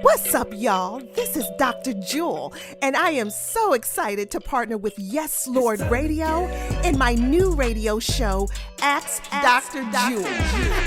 What's up, y'all? This is Dr. Jewel, and I am so excited to partner with Yes Lord Radio in my new radio show, Ask Dr. Jewel.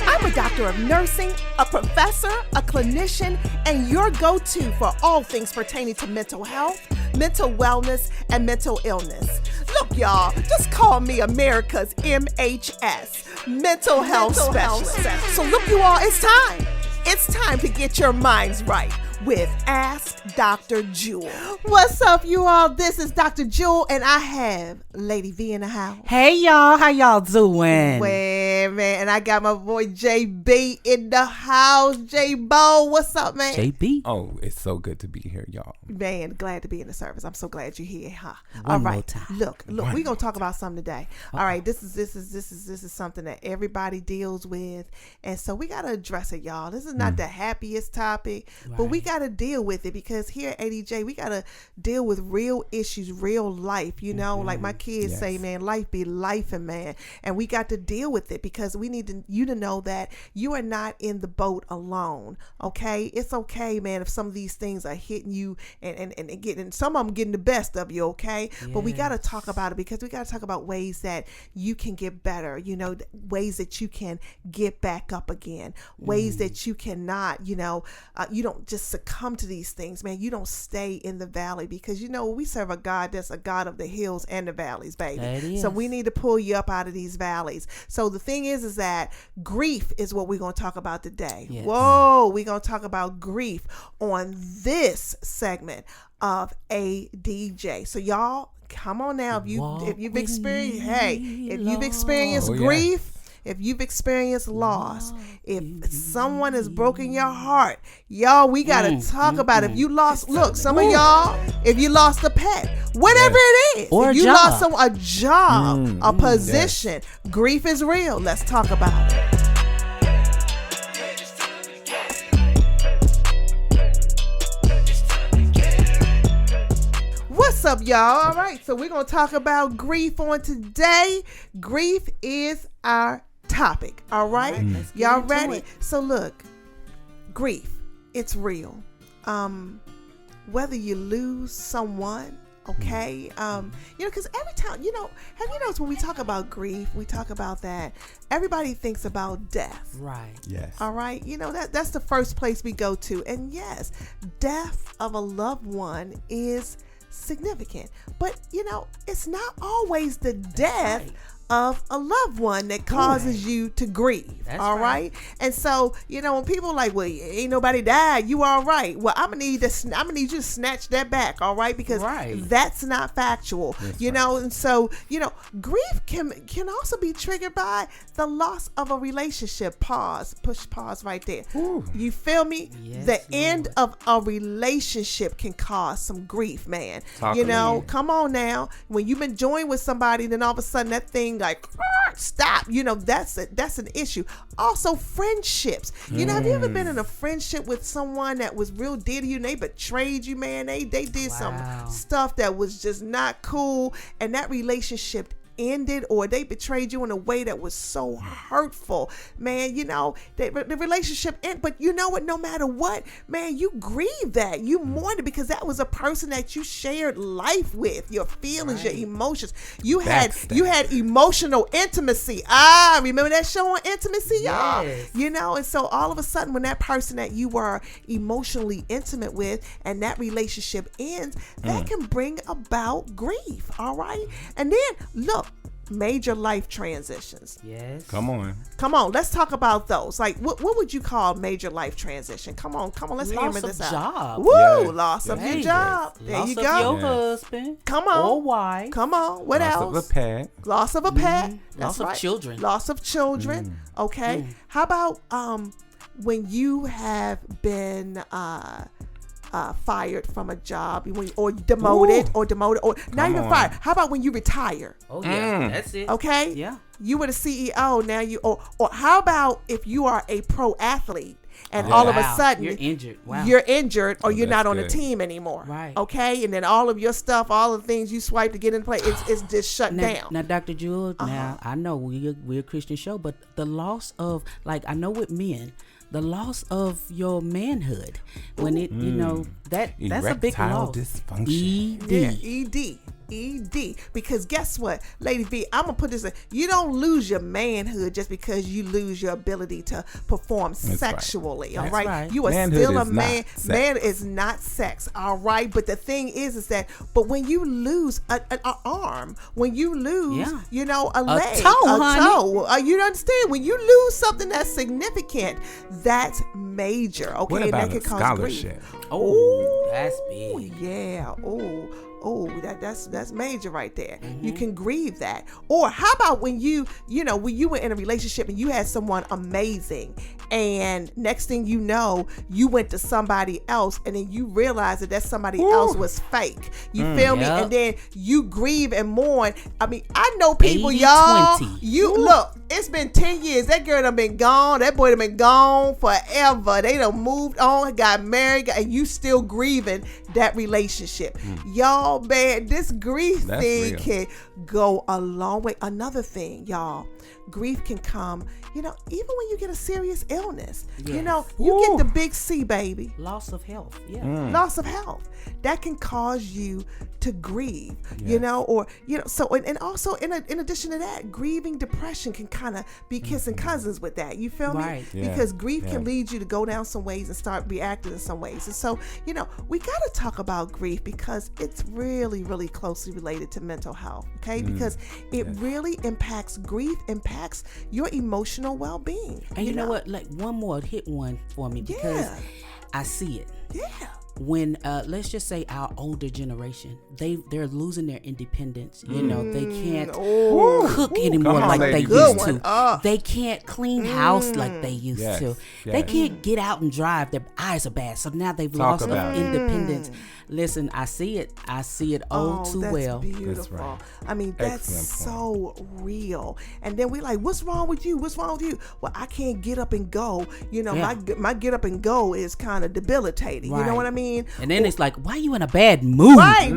I'm a doctor of nursing, a professor, a clinician, and your go-to for all things pertaining to mental health, mental wellness, and mental illness. Look, y'all, just call me America's MHS, Mental Health Specialist. So look, you all, it's time. It's time to get your minds right with Ask Dr. Jewel. What's up, you all? This is Dr. Jewel, and I have Lady V in the house. Hey, y'all. How y'all doing? Well, man, and I got my boy JB in the house. J-Bo, what's up, man? JB. Oh, it's so good to be here, y'all. Man, glad to be in the service. I'm so glad you're here, huh? One All more right. time. Look, we're gonna talk about something today. All right, this is something that everybody deals with, and so we gotta address it, y'all. This is not the happiest topic, but we gotta deal with it because here at ADJ we gotta deal with real issues, real life. You know, like my kids say, man, life be lifing, man, and we got to deal with it because we need you to know that you are not in the boat alone. Okay, it's okay, man, if some of these things are hitting you and getting some of them getting the best of you. Okay, but we got to talk about it because we got to talk about ways that you can get better. You know, ways that you can get back up again. Ways that you cannot. You know, you don't just succumb to these things, man. You don't stay in the valley because you know we serve a God that's a God of the hills and the valleys, baby. So we need to pull you up out of these valleys. So the thing is that grief is what we're going to talk about today. Yes. Whoa, we're going to talk about grief on this segment of ADJ. So y'all, come on now. If you've experienced grief. If you've experienced loss, if someone has broken your heart, y'all, we got to talk about it. If you lost, look, some of y'all, if you lost a pet, whatever it is, or if you lost a job, a position, grief is real. Let's talk about it. What's up, y'all? All right, so we're going to talk about grief on today. Grief is our topic. All right, y'all ready? So look, grief, it's real. Whether you lose someone, okay, you know, because every time, you know, have you noticed when we talk about grief, we talk about that everybody thinks about death, right? Yes. All right, you know, that's the first place we go to, and yes, death of a loved one is significant, but you know, it's not always the death of a loved one that causes you to grieve. That's all right. And so, you know, when people are like, well, ain't nobody died, you all right. Well, I'm gonna need you to snatch that back, all right, because that's not factual. That's you know, and so, you know, grief can also be triggered by the loss of a relationship. Pause right there. Ooh. You feel me? Yes, the Lord. end of a relationship can cause some grief, man. Talk you know, again. come on now. When you've been joined with somebody, then all of a sudden that thing like stop. You know, that's an issue. Also, friendships. You know, have you ever been in a friendship with someone that was real dear to you and they betrayed you, man? They did some stuff that was just not cool, and that relationship ended, or they betrayed you in a way that was so hurtful, man. You know, the relationship ended, but you know what, no matter what, man, you grieve that, you mourn it, because that was a person that you shared life with, your feelings, your emotions, you had emotional intimacy. Remember that show on Intimacy, y'all? Yes. You know, and so all of a sudden when that person that you were emotionally intimate with and that relationship ends, that can bring about grief. All right, and then look, major life transitions. Yes. Come on. Let's talk about those. Like, what would you call major life transition? Come on, let's hammer this out. Job. Woo, Yes. loss of your job. There Loss you of go. your Yes. husband. Come on. Or wife. Come on. What Loss else? of a pet. Loss of a pet. That's Loss of right. children. Loss of children. Okay. How about when you have been fired from a job, or demoted, or not even fired. How about when you retire? Oh yeah, that's it. Okay. Yeah. You were the CEO. Now you, or how about if you are a pro athlete and all of a sudden you're injured. Wow. You're injured, or you're not on the good. team anymore. Right. Okay. And then all of your stuff, all the things you swipe to get in play, it's just shut down. Now, Dr. Jewel, now I know we're a Christian show, but the loss of, like, I know with men, the loss of your manhood. When it, that's a big loss. Dysfunction. ED. Because guess what, Lady V, I'm gonna put this in. You don't lose your manhood just because you lose your ability to perform sexually. All right? You are manhood still a man. Man is not sex. All right. But the thing is that when you lose an arm, when you lose, a leg, toe, you understand? When you lose something that's significant, that's major. Okay, what about that could cause scholarship? grief. Oh, that's big. Yeah. Oh, that's major right there. Mm-hmm. You can grieve that. Or how about when you were in a relationship and you had someone amazing, and next thing you know, you went to somebody else, and then you realize that somebody else was fake. You feel me? And then you grieve and mourn. I mean, I know people, 80, y'all. 20. You look. It's been 10 years. That girl done been gone. That boy done been gone forever. They done moved on, got married, and you still grieving that relationship. Y'all, man, this grief thing can go a long way. Another thing, y'all, grief can come, even when you get a serious illness. Yes. You get the big C, baby. Loss of health. Yeah. Loss of health. That can cause you to grieve, so, and also in addition to that, grieving depression can kind of be kissing cousins with that. You feel me? Right. Yeah. Because grief can lead you to go down some ways and start reacting in some ways. And so, we got to talk about grief because it's really, really closely related to mental health. Okay. Because it really impacts your emotional well-being. And you know what? Like one more, hit one for me because I see it. Yeah. When let's just say our older generation, they're losing their independence. They can't cook anymore like they used to. They can't clean house like they used to. They can't get out and drive. Their eyes are bad, so now they've lost their independence. Listen, I see it too well. Beautiful. That's right. I mean, that's so real. And then we like, what's wrong with you? Well, I can't get up and go. My get up and go is kind of debilitating. Right. You know what I mean? And then it's like, why are you in a bad mood? Right.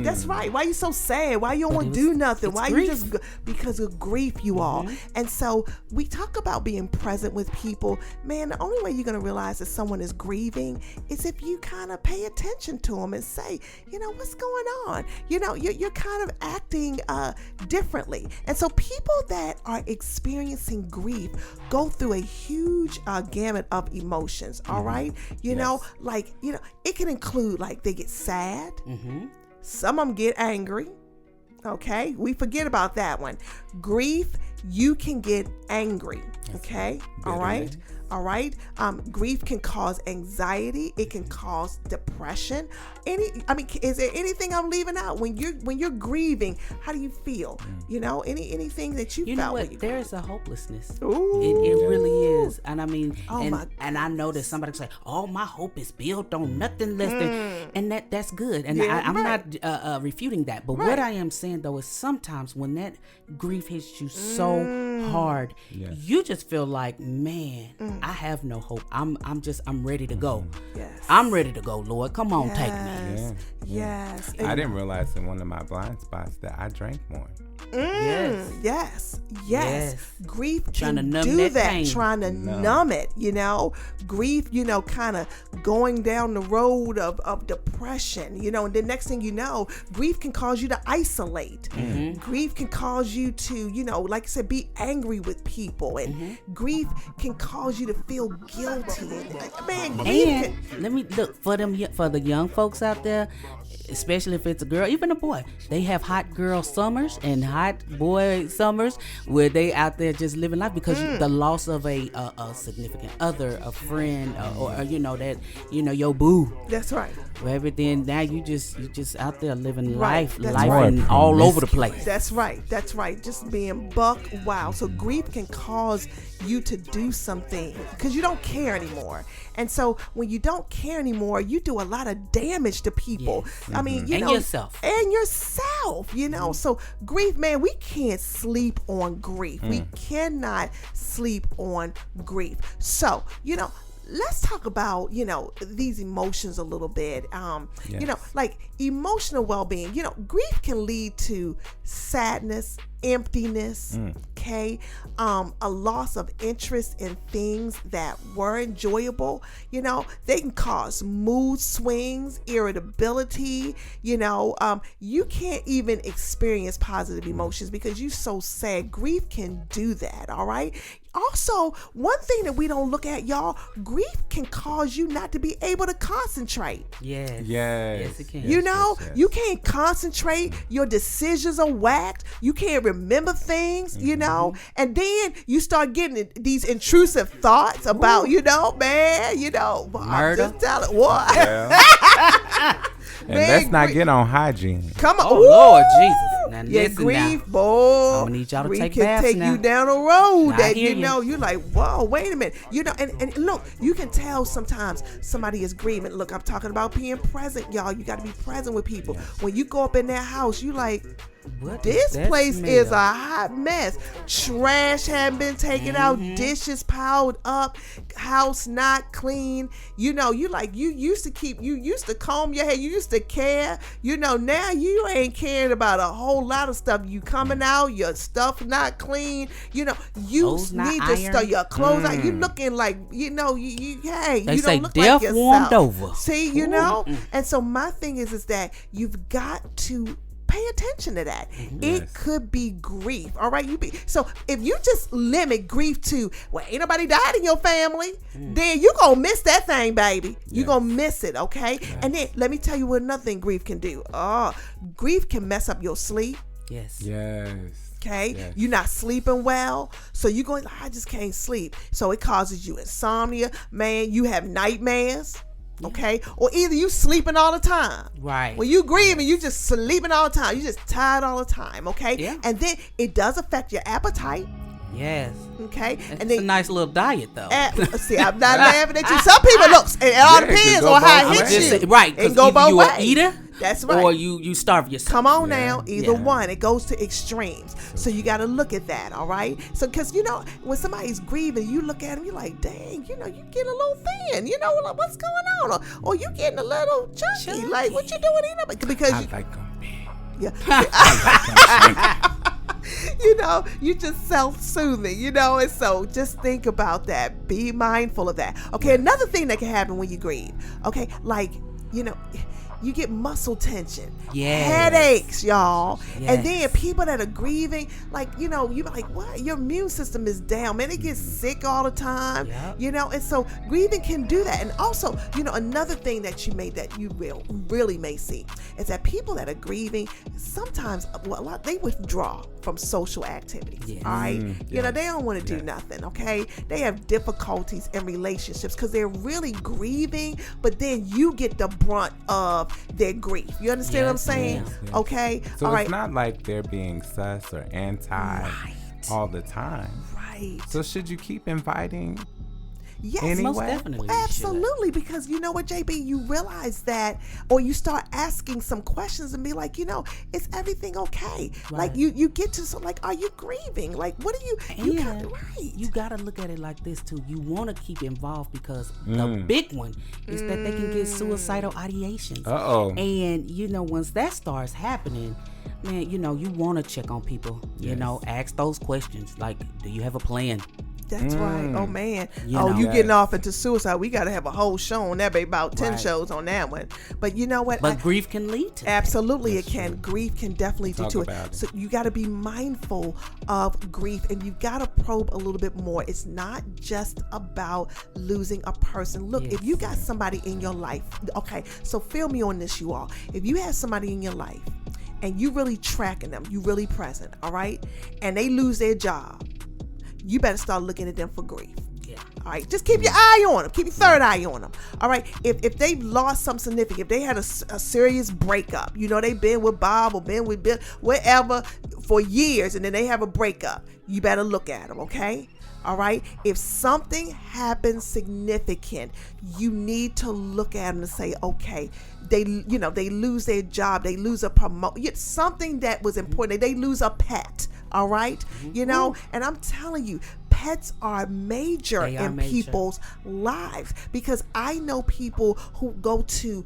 That's right. Why you so sad? Why you don't want to do nothing? Why grief. You just because of grief, you all. And so we talk about being present with people. Man, the only way you're gonna realize that someone is grieving is if you kind of pay attention to them and say, what's going on? You're kind of acting differently. And so people that are experiencing grief go through a huge gamut of emotions. All right, it can include like they get sad. Some of them get angry. Okay, we forget about that one. Grief, you can get angry. Okay, all right. Grief can cause anxiety. It can cause depression. Is there anything I'm leaving out when you're grieving? How do you feel? Anything that you felt? You know what? There is a hopelessness. Ooh. It really is. And I mean, and I know that somebody can say, "Oh, my hope is built on nothing less than," and that's good. And I'm not refuting that. But what I am saying though is sometimes when that grief hits you so hard, you just feel like, man, I have no hope. I'm ready to go. Yes. I'm ready to go, Lord. Come on, take me. Yes. I didn't realize in one of my blind spots that I drank more. Yes. Grief trying can to numb do that. Pain. Trying to numb it. Grief. Kind of going down the road of depression. And the next thing you know, grief can cause you to isolate. Grief can cause you to, like I said, be angry with people, and grief can cause you to feel guilty. And let me look for the young folks out there, especially if it's a girl, even a boy. They have hot girl summers and hot boy summers where they out there just living life because the loss of a significant other, a friend, or your boo. That's right. Well, everything now you just out there living life and all over the place. That's right. Just being buck wild. So grief can cause you to do something because you don't care anymore. And so when you don't care anymore, you do a lot of damage to people. Yes. I mean, and yourself. So grief, man, we can't sleep on grief. We cannot sleep on grief. So, let's talk about, these emotions a little bit. Like emotional well-being. Grief can lead to sadness, emptiness, okay, a loss of interest in things that were enjoyable. They can cause mood swings, irritability. You can't even experience positive emotions because you're so sad. Grief can do that. All right. Also, one thing that we don't look at, y'all, grief can cause you not to be able to concentrate. Yes, it can. Yes. You can't concentrate. Your decisions are whacked. You can't remember things, and then you start getting these intrusive thoughts about, murder. I'm just telling what. Yeah. And let's not get on hygiene. Come on. Oh, Lord Jesus. Now, grief, boy. I'm gonna need y'all to take can baths take now. you down a road that, you. you're like, whoa, wait a minute. And look, you can tell sometimes somebody is grieving. Look, I'm talking about being present, y'all. You got to be present with people. Yes. When you go up in their house, you like, this place is a hot mess. Trash hadn't been taken out, dishes piled up, house not clean. You used to comb your hair, you used to care. Now you ain't caring about a whole lot of stuff. You coming out, your stuff not clean. You need to start your clothes out. You looking like, you don't look like yourself. Warmed over. See, and so my thing is that you've got to pay attention to that. It could be grief. All right. So if you just limit grief to, well, ain't nobody died in your family, then you gonna miss that thing, baby. You gonna miss it. Okay. And then let me tell you what another thing grief can do. Grief can mess up your sleep. Yes. Okay. Yes. You're not sleeping well. So you're going, I just can't sleep. So it causes you insomnia. Man, you have nightmares. Okay, or either you sleeping all the time. Right. When you grieving, you just sleeping all the time. You just tired all the time. Okay. Yeah. And then it does affect your appetite. Yes. Okay. It's a nice little diet, though. See, I'm not laughing at you. Some people look. It all depends on how it hits you. Right. It go both ways. An eater. That's right. Or you starve yourself. Come on now. Either one. It goes to extremes. So you got to look at that. All right. So because when somebody's grieving, you look at them, you're like, dang, you getting a little thin. Like, what's going on? Or you getting a little chunky. Like, what you doing? Because I like them big. Yeah. You just self-soothing, and so just think about that. Be mindful of that. Okay, another thing that can happen when you grieve, okay, like, you get muscle tension, headaches, y'all. Yes. And then people that are grieving, like, you're like, what? Your immune system is down, man. It gets sick all the time, and so grieving can do that. And also, another thing that you really may see is that people that are grieving, sometimes, they withdraw from social activities. Yes. All right. They don't want to do nothing. Okay. They have difficulties in relationships because they're really grieving, but then you get the brunt of their grief. You understand what I'm saying? Yes. Okay. So all it's right. not like they're being sus or anti all the time. Right. So should you keep inviting? Yes, anyway? Most definitely. Absolutely, because you know what, JB, you realize that, or you start asking some questions and be like, is everything okay? Right. Like you get to like, are you grieving? Like, what are you? You gotta look at it like this too. You want to keep involved because the big one is that they can get suicidal ideations. And once that starts happening, man, you want to check on people. Ask those questions like, do you have a plan? That's right. Oh man. You getting off into suicide. We got to have a whole show on that, baby. About 10 shows on that one. But you know what? But grief can lead to absolutely it can. Grief can definitely lead to it. So you got to be mindful of grief, and you got to probe a little bit more. It's not just about losing a person. Look, if you got somebody in your life, okay, so feel me on this, you all. If you have somebody in your life and you really tracking them, you really present, all right, and they lose their job, you better start looking at them for grief. All right, just keep your eye on them. Keep your third eye on them. All right, if they've lost something significant, if they had a serious breakup, they've been with Bob or been with Bill, whatever, for years, and then they have a breakup, you better look at them, okay? All right, if something happens significant, you need to look at them and say, okay, they lose their job, they lose a promotion, something that was important, they lose a pet. All right, and I'm telling you, pets are major in people's lives, because I know people who go to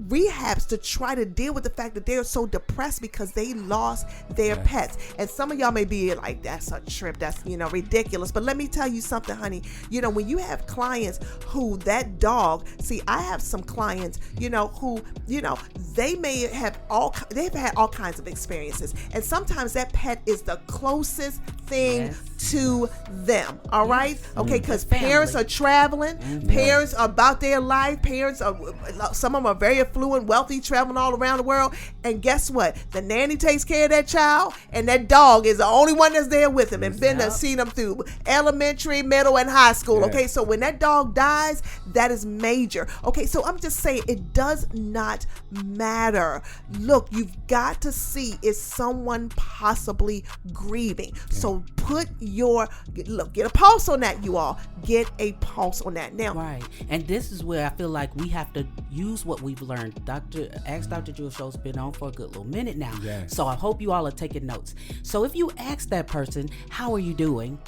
rehabs to try to deal with the fact that they're so depressed because they lost their pets. And some of y'all may be like, that's a trip, that's ridiculous. But let me tell you something, honey. When you have clients who that dog, see, I have some clients who they've had all kinds of experiences, and sometimes that pet is the closest thing to them. All right, okay, because parents are traveling, parents are about their life, parents are, some of them are very affluent, wealthy, traveling all around the world, and guess what? The nanny takes care of that child, and that dog is the only one that's there with him, and been to see them through elementary, middle, and high school. Okay, so when that dog dies, that is major. Okay, so I'm just saying, it does not matter. Look, you've got to see, is someone possibly grieving? So get a pulse on that, you all. Get a pulse on that. Now, right. And this is where I feel like we have to use what we've learned. Ask Dr. Jewel Show's been on for a good little minute now. Yes. So I hope you all are taking notes. So if you ask that person, how are you doing?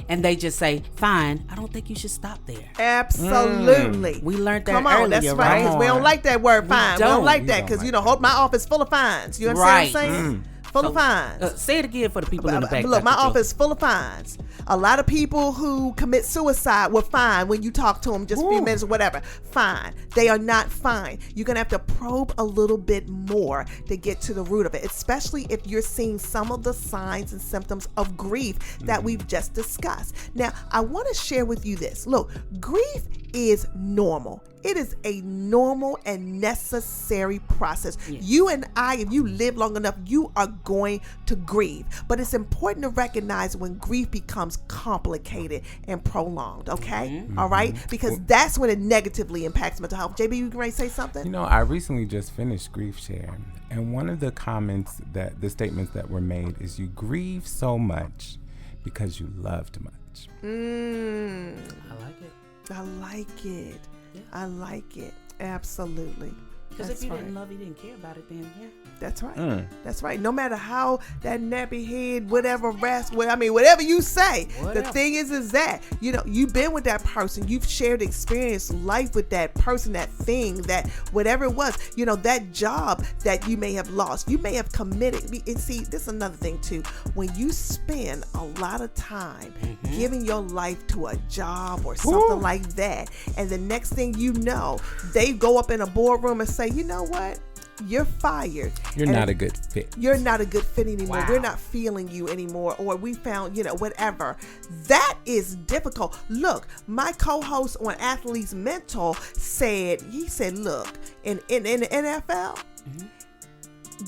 And they just say, fine, I don't think you should stop there. Absolutely. We learned that Come on, earlier, that's right. Because we don't like that word, fine. We don't like that because, my office full of fines. You understand what I'm saying? Full of fines. Say it again for the people in the back. Look, my office is full of fines. A lot of people who commit suicide were fine when you talk to them just a few minutes or whatever. Fine. They are not fine. You're going to have to probe a little bit more to get to the root of it, especially if you're seeing some of the signs and symptoms of grief that we've just discussed. Now, I want to share with you this. Look, grief is normal. It is a normal and necessary process. Yes. You and I, if you live long enough, you are going to grieve. But it's important to recognize when grief becomes complicated and prolonged, okay? Mm-hmm. All right? Because that's when it negatively impacts mental health. JB, you ready to say something? I recently just finished Grief Share, and one of the the statements that were made is, you grieve so much because you loved much. I like it. I like it. Yeah. I like it. Absolutely. Because if you didn't love, you didn't care about it, then That's right. That's right. No matter how that nappy head, whatever whatever you say. Whatever. The thing is that, you've been with that person. You've shared experience, life with that person, that thing, that whatever it was, that job that you may have lost. You may have committed. And see, this is another thing too. When you spend a lot of time giving your life to a job or something like that, and the next thing you know, they go up in a boardroom and say, you know what? You're fired. You're not a good fit. You're not a good fit anymore. Wow. We're not feeling you anymore. Or we found, whatever. That is difficult. Look, my co-host on Athletes Mental said, look, in the NFL,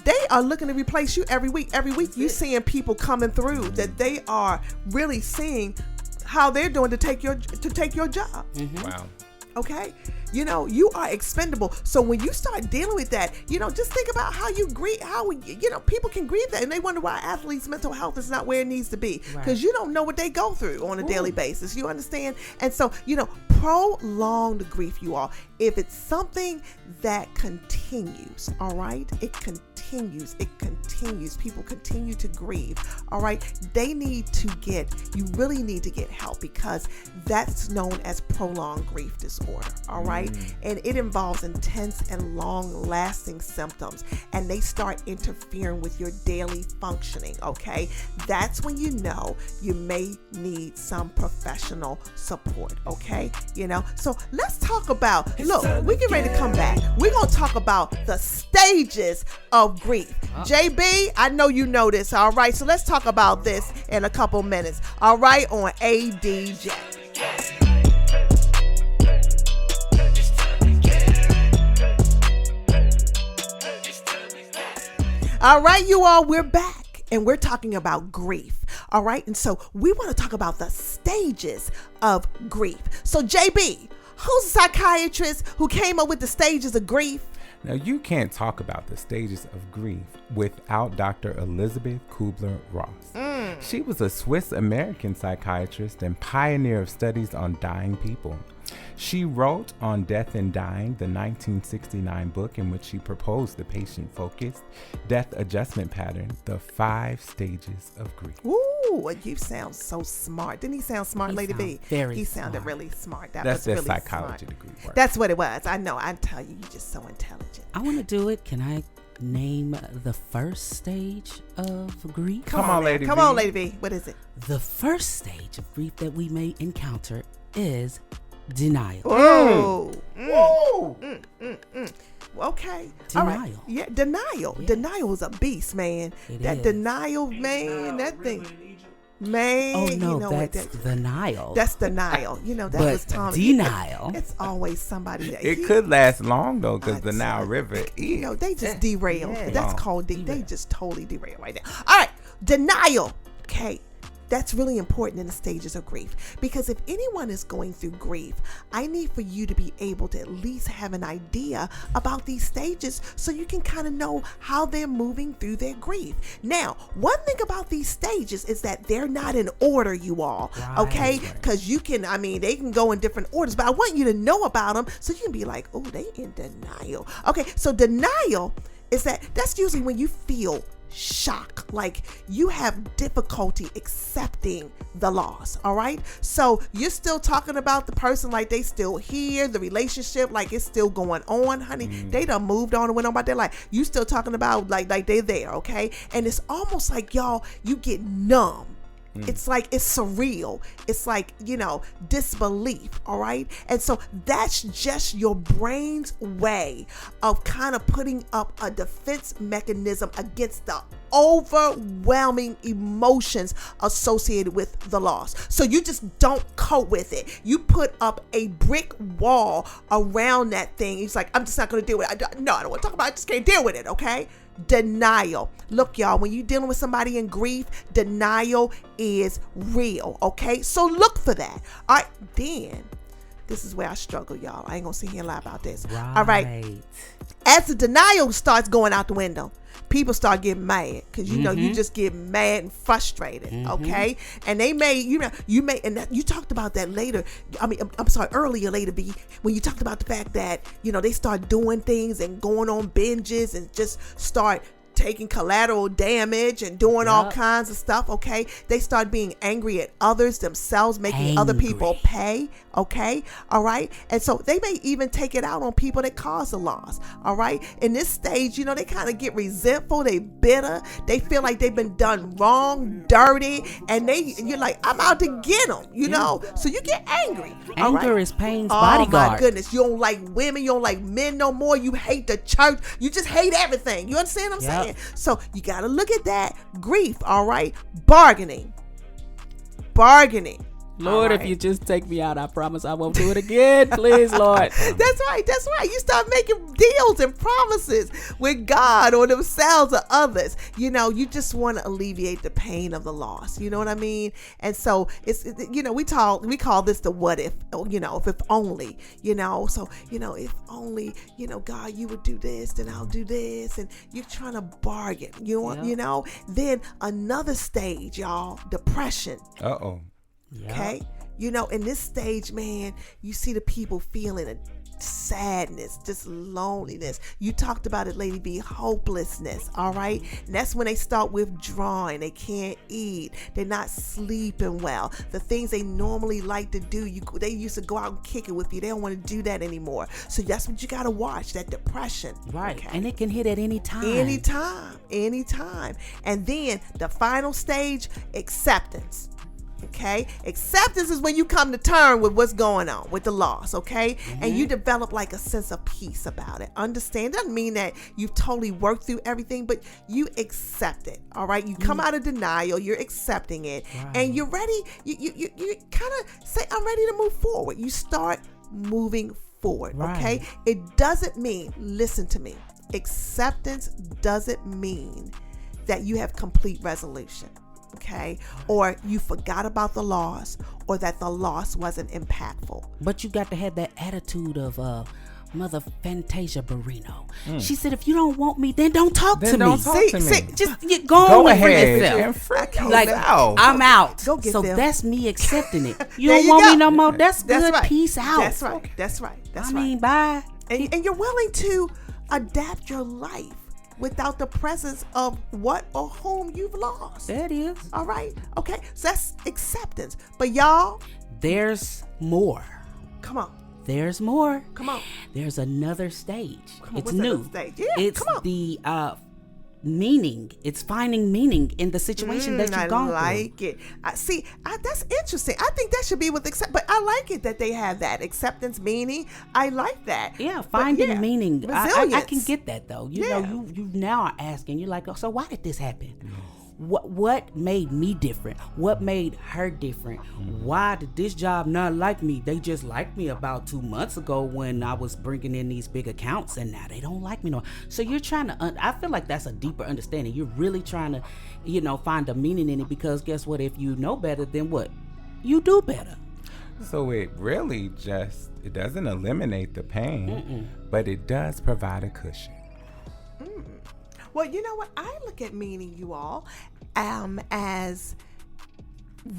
they are looking to replace you every week. Every week you're seeing people coming through that they are really seeing how they're doing to take your job. Wow. Okay? You are expendable. So when you start dealing with that, just think about how you grieve, people can grieve that, and they wonder why athletes' mental health is not where it needs to be, because you don't know what they go through on a daily basis. You understand? And so, prolonged grief, you all, if it's something that continues, all right? It continues. People continue to grieve, all right? You really need to get help, because that's known as prolonged grief disorder, all right? And it involves intense and long-lasting symptoms, and they start interfering with your daily functioning, okay? That's when you may need some professional support, okay? So let's talk about, we get ready to come back. We're going to talk about the stages of grief. JB, I know you know this, all right? So let's talk about this in a couple minutes, all right, on ADJ. All right, you all, we're back, and we're talking about grief. All right, and so we want to talk about the stages of grief. So JB, who's a psychiatrist who came up with the stages of grief? Now, you can't talk about the stages of grief without Dr. Elizabeth Kubler-Ross. She was a Swiss-American psychiatrist and pioneer of studies on dying people. She wrote on Death and Dying, the 1969 book, in which she proposed the patient-focused death adjustment pattern, the 5 stages of grief. Ooh. Ooh, you sound so smart. Didn't he sound smart, Lady B? He sounded really smart. That's really psychology smart. degree work. That's what it was. I know. I tell you, you're just so intelligent. I want to do it. Can I name the first stage of grief? Come on, Lady B. Come on, Lady B. What is it? The first stage of grief that we may encounter is denial. Oh. Whoa. Okay. Denial. All right. Yeah, denial. Yes. Denial is a beast, man. That is. denial, man, that thing. Man, Oh no, you know that's denial. That's denial. You know, that but was Tommy. denial. It's always somebody that It could last long though, because the Nile River. You know, they just derail. Yeah. That's called they just totally derail right there. All right, denial. Okay. That's really important in the stages of grief, because if anyone is going through grief, I need for you to be able to at least have an idea about these stages so you can kind of know how they're moving through their grief. Now, one thing about these stages is that they're not in order, you all, okay? Because you can, they can go in different orders, but I want you to know about them so you can be like, oh, they in denial. Okay, so denial is that's usually when you feel shock, like you have difficulty accepting the loss. All right, so you're still talking about the person like they still here, the relationship like it's still going on, honey. They done moved on and went on about their life. You still talking about like they there, okay? And it's almost like y'all, you get numb. It's like it's surreal. It's like, disbelief. All right. And so that's just your brain's way of kind of putting up a defense mechanism against the overwhelming emotions associated with the loss. So you just don't cope with it. You put up a brick wall around that thing. It's like, I'm just not going to deal with it. I don't want to talk about it. I just can't deal with it. Okay. Denial. Look, y'all, when you're dealing with somebody in grief, denial is real. Okay. So look for that. All right. Then this is where I struggle, y'all. I ain't going to sit here and lie about this. Right. All right. As the denial starts going out the window, people start getting mad because you just get mad and frustrated, okay? And they may, and that, you talked about that later. Earlier, Lady B, when you talked about the fact that they start doing things and going on binges and just start taking collateral damage and doing all kinds of stuff, okay? They start being angry at others themselves, making other people pay, okay? All right? And so they may even take it out on people that cause the loss, all right? In this stage, they kind of get resentful, they bitter, they feel like they've been done wrong, dirty, and you're like, I'm out to get them, So you get angry. Anger is pain's bodyguard. Oh my goodness, you don't like women, you don't like men no more, you hate the church, you just hate everything. You understand what I'm saying? So you got to look at that grief, all right? Bargaining. Lord, if you just take me out, I promise I won't do it again. Please, Lord. That's right. You start making deals and promises with God or themselves or others. You just want to alleviate the pain of the loss. You know what I mean? And so it's, we call this the what if, if only, so, if only, God, you would do this, then I'll do this. And you're trying to bargain, then another stage, y'all, depression. Uh-oh. Okay. In this stage, man, you see the people feeling a sadness, just loneliness. You talked about it, Lady B, hopelessness. All right. And that's when they start withdrawing. They can't eat. They're not sleeping well. The things they normally like to do, they used to go out and kick it with you. They don't want to do that anymore. So that's what you got to watch, that depression. Right. Okay? And it can hit at any time. Anytime. And then the final stage, acceptance. Okay, acceptance is when you come to terms with what's going on with the loss, okay? And you develop like a sense of peace about it. Understand, doesn't mean that you've totally worked through everything, but you accept it. All right, you come out of denial, you're accepting it, and you're ready. You kind of say, I'm ready to move forward. You start moving forward. Okay, it doesn't mean, listen to me, acceptance doesn't mean that you have complete resolution. Okay, or you forgot about the loss, or that the loss wasn't impactful. But you got to have that attitude of Mother Fantasia Barrino. She said, if you don't want me, then don't talk to me. Just go ahead and freak out. I'm out. Go get so them. That's me accepting it. You don't want me no more. That's good. Right. Peace out. That's right. That's right. Bye. And you're willing to adapt your life without the presence of what or whom you've lost. That is. All right. Okay. So that's acceptance. But y'all, there's more. Come on. There's more. Come on. There's another stage. Come on, it's what's new. Stage? Yeah, it's come on. the meaning. It's finding meaning in the situation that you've gone through. I like it. That's interesting. I think that should be with but I like it that they have that acceptance, meaning. I like that. Yeah, finding meaning. Resilience. I can get that though. You know, you now are asking. You're like, oh, so why did this happen? What made me different? What made her different? Why did this job not like me? They just liked me about 2 months ago when I was bringing in these big accounts, and now they don't like me no. So you're trying to. I feel like that's a deeper understanding. You're really trying to, find a meaning in it, because guess what? If you know better, then what? You do better. So it really it doesn't eliminate the pain, but it does provide a cushion. Well, you know what? I look at meaning, you all, as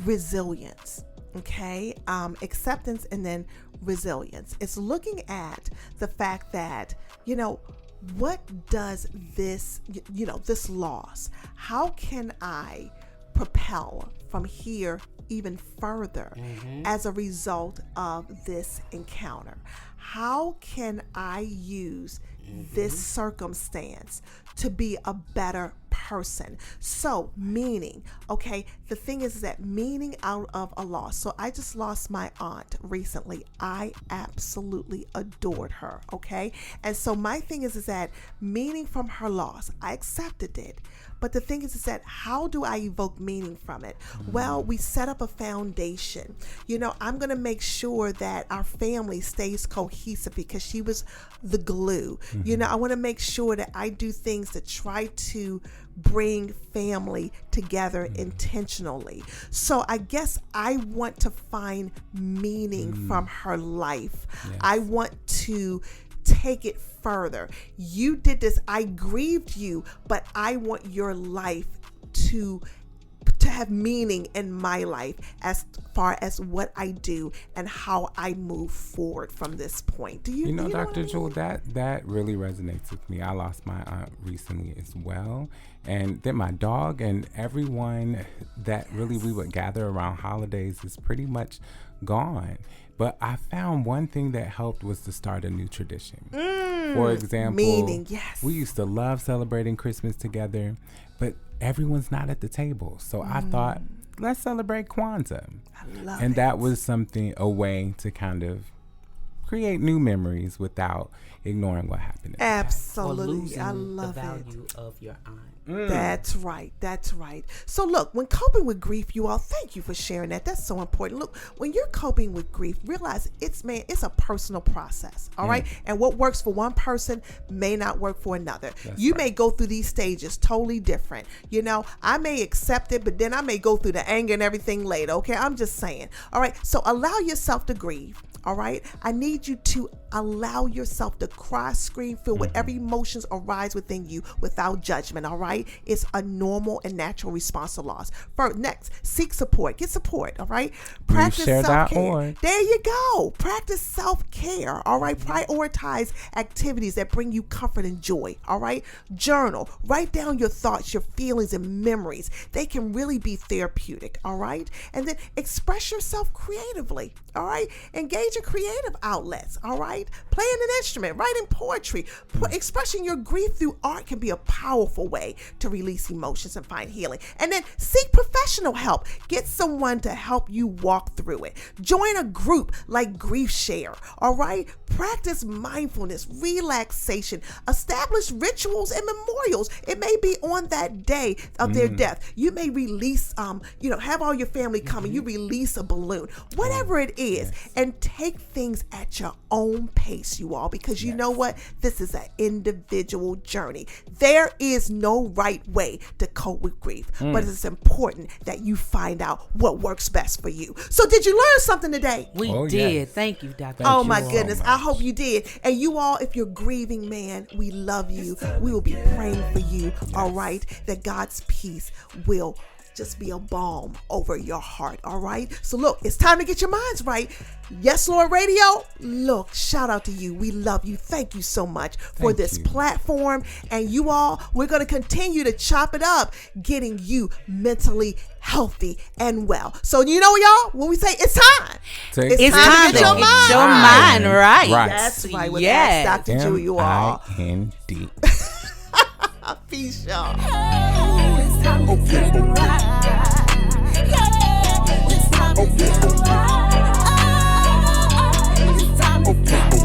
resilience. Okay, acceptance and then resilience. It's looking at the fact that, what does this, this loss? How can I propel from here even further as a result of this encounter? How can I use this circumstance to be a better person? So meaning, okay, the thing is that meaning out of a loss. So I just lost my aunt recently. I absolutely adored her, okay? And so my thing is that meaning from her loss, I accepted it. But the thing is that how do I evoke meaning from it? Well, we set up a foundation. I'm going to make sure that our family stays cohesive because she was the glue. I want to make sure that I do things to try to bring family together intentionally. So I guess I want to find meaning from her life. Yes. I want to take it further. You did this. I grieved you, but I want your life to have meaning in my life as far as what I do and how I move forward from this point. Do you know Dr. Jewel, that really resonates with me. I lost my aunt recently as well. And then my dog and everyone that really we would gather around holidays is pretty much gone. But I found one thing that helped was to start a new tradition. For example, meaning, yes. We used to love celebrating Christmas together, but everyone's not at the table. So I thought, let's celebrate Kwanzaa. I love and it. That was a way to kind of create new memories without ignoring what happened. Absolutely. I love the value of your aunt. That's right. So look, when coping with grief, you all, thank you for sharing that. That's so important. Look, when you're coping with grief, realize it's a personal process. All right. And what works for one person may not work for another. You may go through these stages totally different. I may accept it, but then I may go through the anger and everything later. Okay. I'm just saying. All right. So allow yourself to grieve. All right. I need you to allow yourself to cry, scream, feel whatever emotions arise within you without judgment. All right. It's a normal and natural response to loss. First, next, seek support. Get support. All right. Practice self-care. There you go. Practice self-care. All right. Prioritize activities that bring you comfort and joy. All right. Journal. Write down your thoughts, your feelings, and memories. They can really be therapeutic. All right. And then express yourself creatively. All right. Engage in creative outlets. All right. Playing an instrument, writing poetry, expressing your grief through art can be a powerful way to release emotions and find healing. And then seek professional help. Get someone to help you walk through it. Join a group like Grief Share. All right. Practice mindfulness, relaxation, establish rituals and memorials. It may be on that day of their death. You may release, have all your family come and you release a balloon, whatever it is, and take things at your own pace, you all, because you know what? This is an individual journey. There is no right way to cope with grief, but it's important that you find out what works best for you. So did you learn something today? We did. Yes. Thank you, Dr. Oh my goodness. So I hope you did. And you all, if you're grieving, man, we love you. We will be praying for you. All right. That God's peace will just be a balm over your heart. All right. So look, it's time to get your minds right. Yes, Lord Radio. Look, shout out to you. We love you. Thank you so much for this platform. And you all, we're going to continue to chop it up, getting you mentally healthy and well. So you know, y'all, when we say it's time, it's time to get your mind right. That's right. With Dr. Jew, you all. M-I-N-D. Peace, y'all. It's time to get it right. Yeah, it's time to get it right. It's time to get it right.